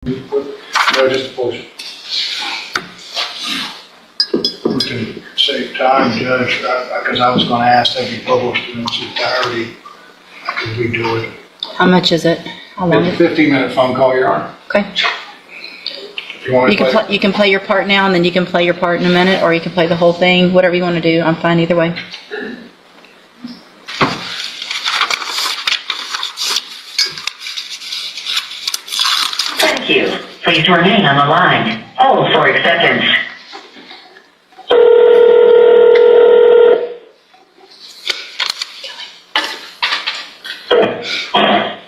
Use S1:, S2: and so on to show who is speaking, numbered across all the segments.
S1: No, just a portion. We can save time, Judge, because I was going to ask that be published in its entirety. I can redo it.
S2: How much is it? How long?
S1: It's a 15-minute phone call, Your Honor.
S2: Okay.
S1: If you want to play.
S2: You can play your part now, and then you can play your part in a minute, or you can play the whole thing. Whatever you want to do, I'm fine either way.
S3: Thank you. Please remain on the line. Hold for acceptance.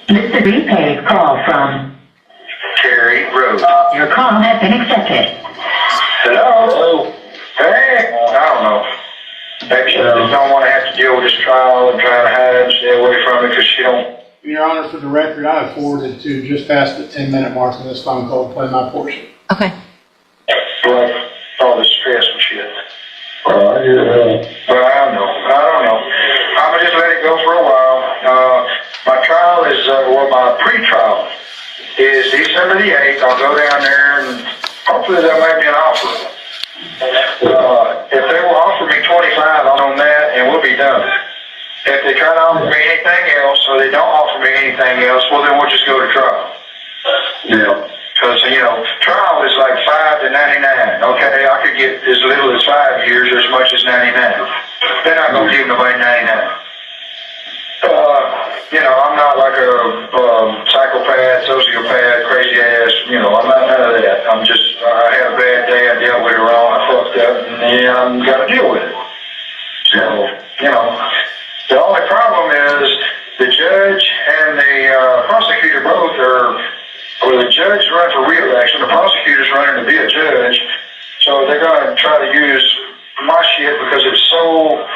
S3: Mr. Repay call from
S4: Terry Road.
S3: your call has been accepted.
S4: Hello? Hey? I don't know. Maybe she just don't want to have to deal with this trial and try to hide and stay away from it because she don't.
S1: Your Honor, for the record, I have forwarded to just past the 10-minute mark on this phone call to play my portion.
S2: Okay.
S4: Like all this stress and shit. Well, I don't know. I'm gonna just let it go for a while. My trial is, my pre-trial is December the 8th. I'll go down there and hopefully they'll make me an offer. If they will offer me 25 on that, and we'll be done. If they try to offer me anything else, or they don't offer me anything else, well then we'll just go to trial. Yeah. Because, trial is like 5 to 99, okay? I could get as little as 5 years or as much as 99. They're not going to give nobody 99. I'm not like a psychopath, sociopath, crazy ass, I'm not none of that. I had a bad day, I dealt with it wrong, I fucked up, and I'm got to deal with it. So, the only problem is the judge and the prosecutor both the judge running for reelection, the prosecutor's running to be a judge, so they're going to try to use my shit because it's so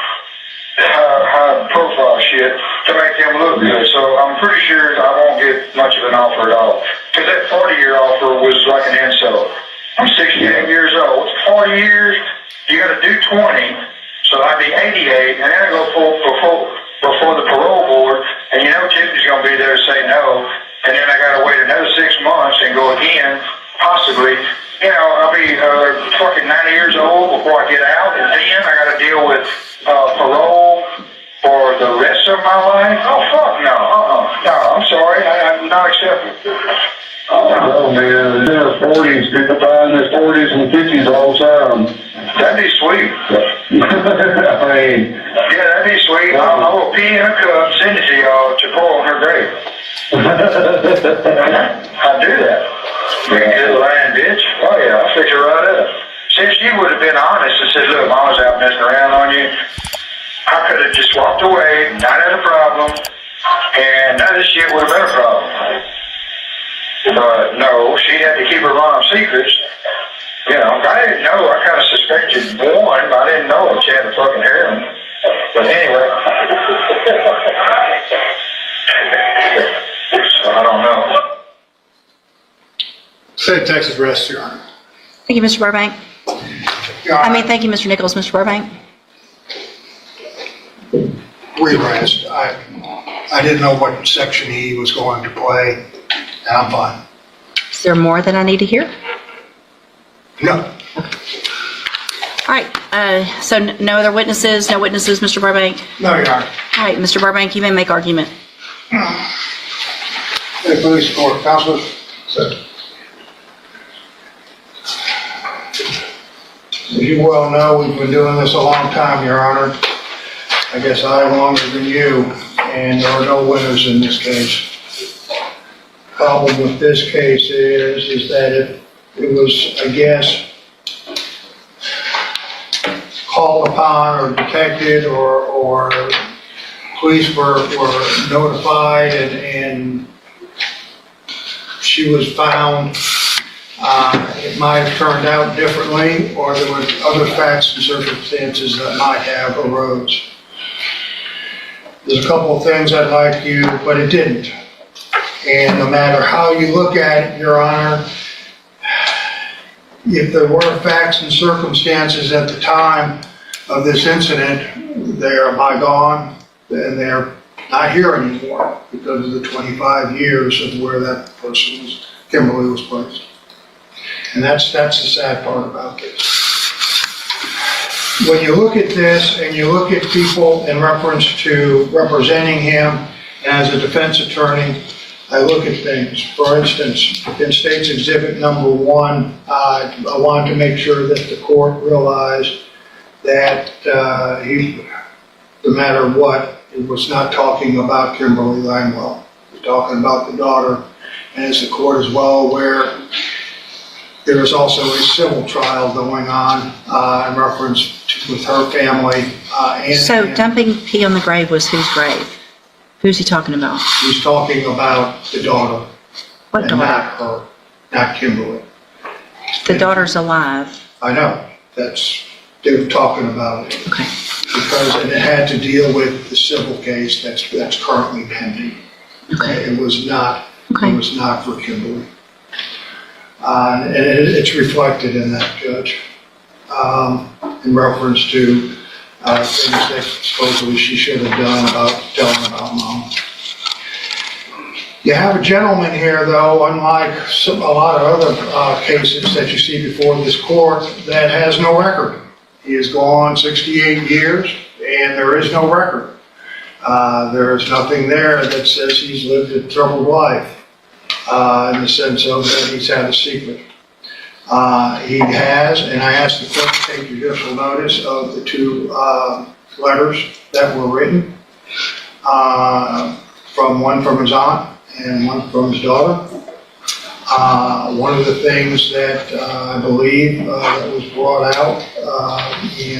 S4: high profile shit to make them look good. So I'm pretty sure I won't get much of an offer at all. Because that 40-year offer was like an insult. I'm 68 years old. 40 years, you got to do 20, so I'd be 88, and then I go before the parole board, and Tiffany's going to be there to say no, and then I got to wait another 6 months and go again, possibly. I'll be fucking 90 years old before I get out, and then I got to deal with parole for the rest of my life. Oh, fuck no. No, I'm sorry. I'm not accepting.
S5: Oh, man, in their 40s, people die in their 40s and 50s all the time.
S4: That'd be sweet. Yeah, that'd be sweet. I will pee in a cup, send it to y'all to pour on her grave. I'd do that. You good lying bitch. Oh, yeah, I'll fix her right up. See, if she would have been honest and said, look, I was out messing around on you, I could have just walked away, not had a problem, and none of this shit would have been a problem. But no, she had to keep her mom's secrets. I didn't know. I kind of suspected one, but I didn't know she had a fucking heroin. But anyway. So I don't know.
S1: State of Texas rests, Your Honor.
S2: Thank you, Mr. Burbank. Thank you, Mr. Nichols. Mr. Burbank.
S1: Re-rest. I didn't know what section he was going to play, and I'm fine.
S2: Is there more that I need to hear?
S1: No.
S2: All right. So no other witnesses? No witnesses, Mr. Burbank?
S1: No, Your Honor.
S2: All right, Mr. Burbank, you may make argument.
S1: Hey, police court, counselors. As you well know, we've been doing this a long time, Your Honor. I guess I longer than you, and there are no winners in this case. Problem with this case is that it was, I guess, called upon or detected or police were notified and she was found. It might have turned out differently, or there were other facts and circumstances that might have arose. There's a couple of things I'd like you, but it didn't. And no matter how you look at it, Your Honor, if there were facts and circumstances at the time of this incident, they are bygone, and they're not here anymore because of the 25 years of where that person was Kimberly was placed. And that's the sad part about this. When you look at this and you look at people in reference to representing him as a defense attorney, I look at things. For instance, in State's Exhibit number 1, I wanted to make sure that the court realized that he, no matter what, he was not talking about Kimberly Langwell. He was talking about the daughter. And as the court is well aware, there is also a civil trial going on in reference to, with her family.
S2: So dumping pee on the grave was whose grave? Who's he talking about?
S1: He's talking about the daughter.
S2: What
S1: and
S2: daughter?
S1: not her, not Kimberly.
S2: The daughter's alive.
S1: I know, they were talking about it.
S2: Okay.
S1: Because it had to deal with the civil case that's currently pending.
S2: Okay.
S1: It was not
S2: Okay.
S1: for Kimberly. And it's reflected in that, Judge, in reference to things that supposedly she should have done about telling about Mom. You have a gentleman here, though, unlike a lot of other cases that you see before this court, that has no record. He has gone 68 years, and there is no record. There is nothing there that says he's lived a troubled life, in the sense of that he's had a secret. He has, and I asked the court to take judicial notice of the 2 letters that were written, one from his aunt and one from his daughter. One of the things that I believe that was brought out, he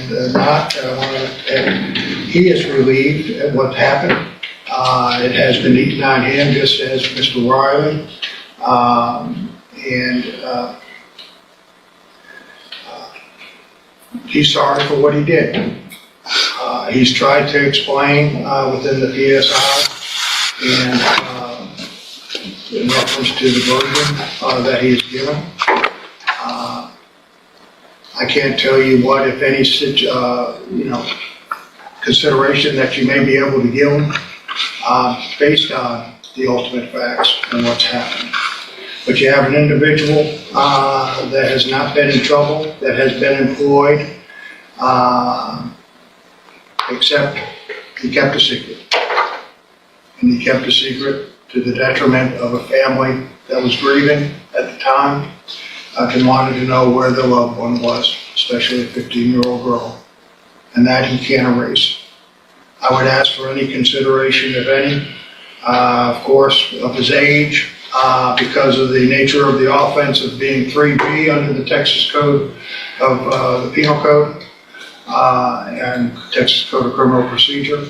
S1: is relieved at what happened. It has been eaten on him, just as Mr. Riley. He's sorry for what he did. He's tried to explain within the PSI and in reference to the version that he has given. I can't tell you what, if any, consideration that you may be able to give him based on the ultimate facts and what's happened. But you have an individual that has not been in trouble, that has been employed, except he kept a secret. And he kept a secret to the detriment of a family that was grieving at the time, and wanted to know where their loved one was, especially a 15-year-old girl. And that he can't erase. I would ask for any consideration, if any, of course, of his age, because of the nature of the offense of being 3B under the Texas Code of the Penal Code and Texas Code of Criminal Procedure.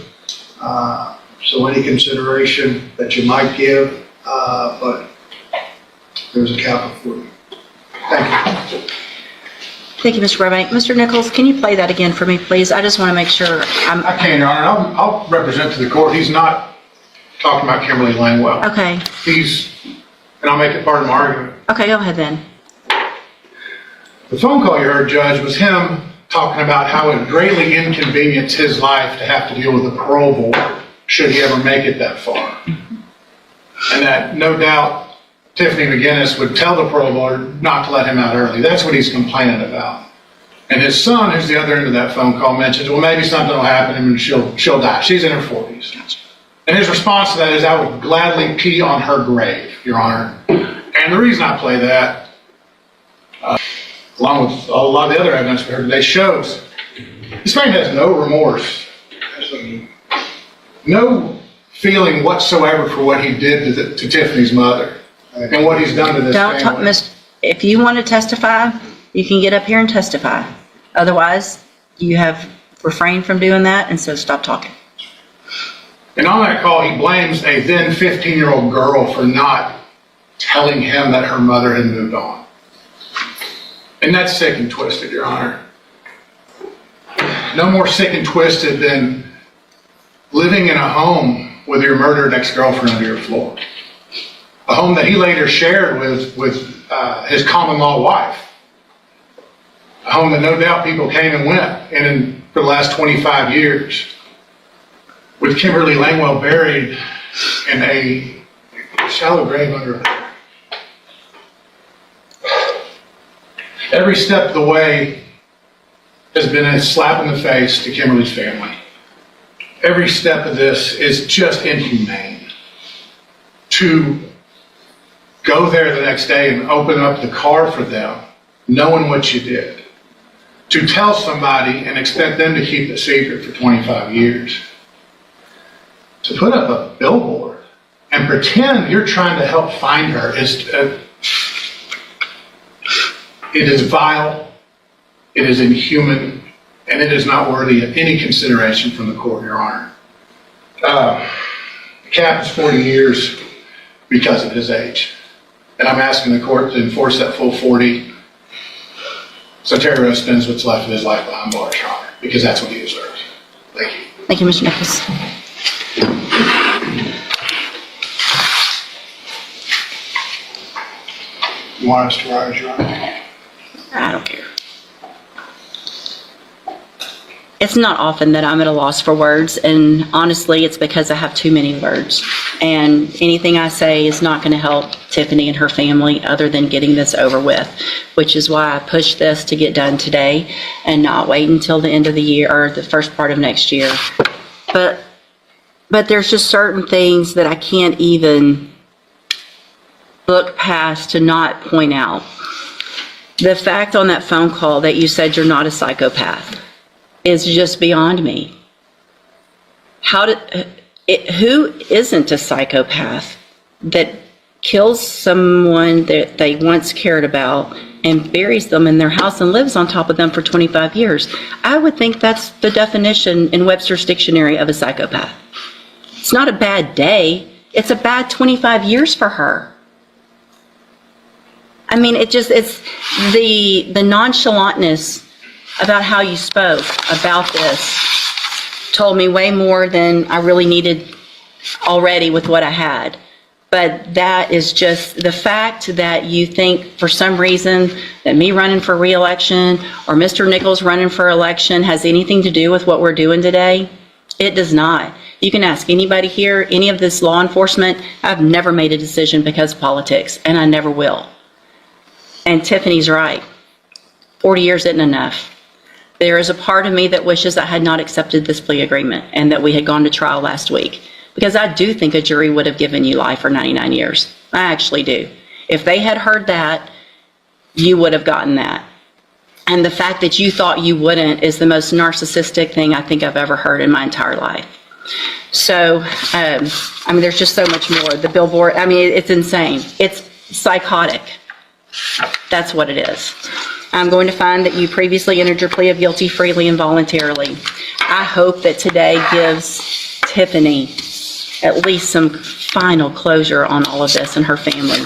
S1: So any consideration that you might give, but there's a capital for you. Thank you.
S2: Thank you, Mr. Burbank. Mr. Nichols, can you play that again for me, please? I just want to make sure
S1: I can, Your Honor. I'll represent to the court. He's not talking about Kimberly Langwell.
S2: Okay.
S1: And I'll make it part of my argument.
S2: Okay, go ahead then.
S1: The phone call you heard, Judge, was him talking about how it greatly inconvenienced his life to have to deal with a parole board should he ever make it that far. And that, no doubt, Tiffany McGinnis would tell the parole board not to let him out early. That's what he's complaining about. And his son, who's the other end of that phone call, mentions, well, maybe something will happen to him and she'll die. She's in her 40s. And his response to that is, I would gladly pee on her grave, Your Honor. And the reason I play that, along with a lot of the other evidence we heard today, shows this man has no remorse, no feeling whatsoever for what he did to Tiffany's mother and what he's done to this
S2: Don't talk,
S1: family.
S2: if you want to testify, you can get up here and testify. Otherwise, you have refrained from doing that, and so stop talking.
S1: And on that call, he blames a then 15-year-old girl for not telling him that her mother had moved on. And that's sick and twisted, Your Honor. No more sick and twisted than living in a home with your murdered ex-girlfriend under your floor. A home that he later shared with his common law wife. A home that no doubt people came and went in for the last 25 years. With Kimberly Langwell buried in a shallow grave under there. Every step of the way has been a slap in the face to Kimberly's family. Every step of this is just inhumane. To go there the next day and open up the car for them, knowing what you did. To tell somebody and expect them to keep it secret for 25 years. To put up a billboard and pretend you're trying to help find her is, it is vile, it is inhuman, and it is not worthy of any consideration from the court, Your Honor. The cap is 40 years because of his age. And I'm asking the court to enforce that full 40 so Terry Rose spends what's left of his life behind bars, Your Honor, because that's what he deserves. Thank you.
S2: Thank you, Mr. Nichols.
S1: You want us to rise, Your Honor?
S2: I don't care. It's not often that I'm at a loss for words, and honestly, it's because I have too many words. And anything I say is not going to help Tiffany and her family other than getting this over with, which is why I pushed this to get done today and not wait until the end of the year or the first part of next year. But there's just certain things that I can't even look past to not point out. The fact on that phone call that you said you're not a psychopath is just beyond me. Who isn't a psychopath that kills someone that they once cared about and buries them in their house and lives on top of them for 25 years? I would think that's the definition in Webster's dictionary of a psychopath. It's not a bad day. It's a bad 25 years for her. I mean, it's the nonchalantness about how you spoke about this told me way more than I really needed already with what I had. But that is just the fact that you think for some reason that me running for reelection or Mr. Nichols running for election has anything to do with what we're doing today. It does not. You can ask anybody here, any of this law enforcement. I've never made a decision because of politics, and I never will. And Tiffany's right. 40 years isn't enough. There is a part of me that wishes I had not accepted this plea agreement and that we had gone to trial last week, because I do think a jury would have given you life for 99 years. I actually do. If they had heard that, you would have gotten that. And the fact that you thought you wouldn't is the most narcissistic thing I think I've ever heard in my entire life. So, I mean, there's just so much more. The billboard, I mean, it's insane. It's psychotic. That's what it is. I'm going to find that you previously entered your plea of guilty freely and voluntarily. I hope that today gives Tiffany at least some final closure on all of this and her family.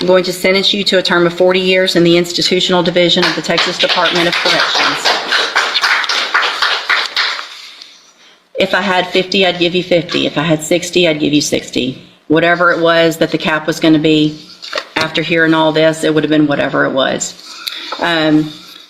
S2: I'm going to sentence you to a term of 40 years in the institutional division of the Texas Department of Corrections. If I had 50, I'd give you 50. If I had 60, I'd give you 60. Whatever it was that the cap was going to be, after hearing all this, it would have been whatever it was.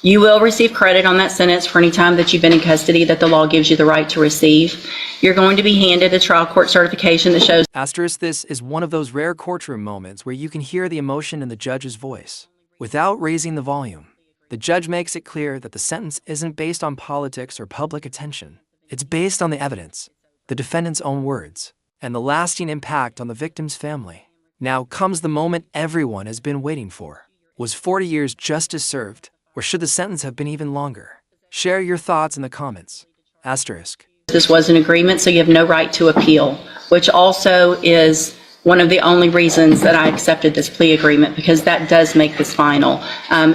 S2: You will receive credit on that sentence for any time that you've been in custody that the law gives you the right to receive. You're going to be handed a trial court certification that shows.
S6: Asterisk, this is one of those rare courtroom moments where you can hear the emotion in the judge's voice without raising the volume. The judge makes it clear that the sentence isn't based on politics or public attention. It's based on the evidence, the defendant's own words, and the lasting impact on the victim's family. Now comes the moment everyone has been waiting for. Was 40 years justice served, or should the sentence have been even longer? Share your thoughts in the comments. Asterisk.
S2: This was an agreement, so you have no right to appeal, which also is one of the only reasons that I accepted this plea agreement, because that does make this final.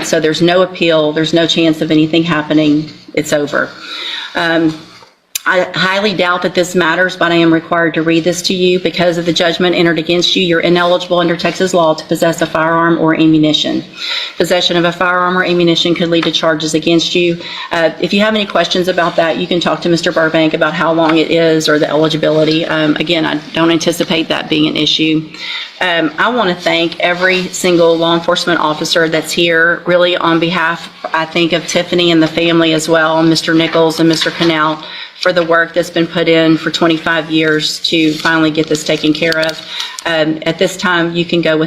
S2: So there's no appeal, there's no chance of anything happening, it's over. I highly doubt that this matters, but I am required to read this to you. Because of the judgment entered against you, you're ineligible under Texas law to possess a firearm or ammunition. Possession of a firearm or ammunition could lead to charges against you. If you have any questions about that, you can talk to Mr. Burbank about how long it is or the eligibility. Again, I don't anticipate that being an issue. I want to thank every single law enforcement officer that's here, really on behalf, I think, of Tiffany and the family as well, Mr. Nichols and Mr. Canal, for the work that's been put in for 25 years to finally get this taken care of. At this time, you can go with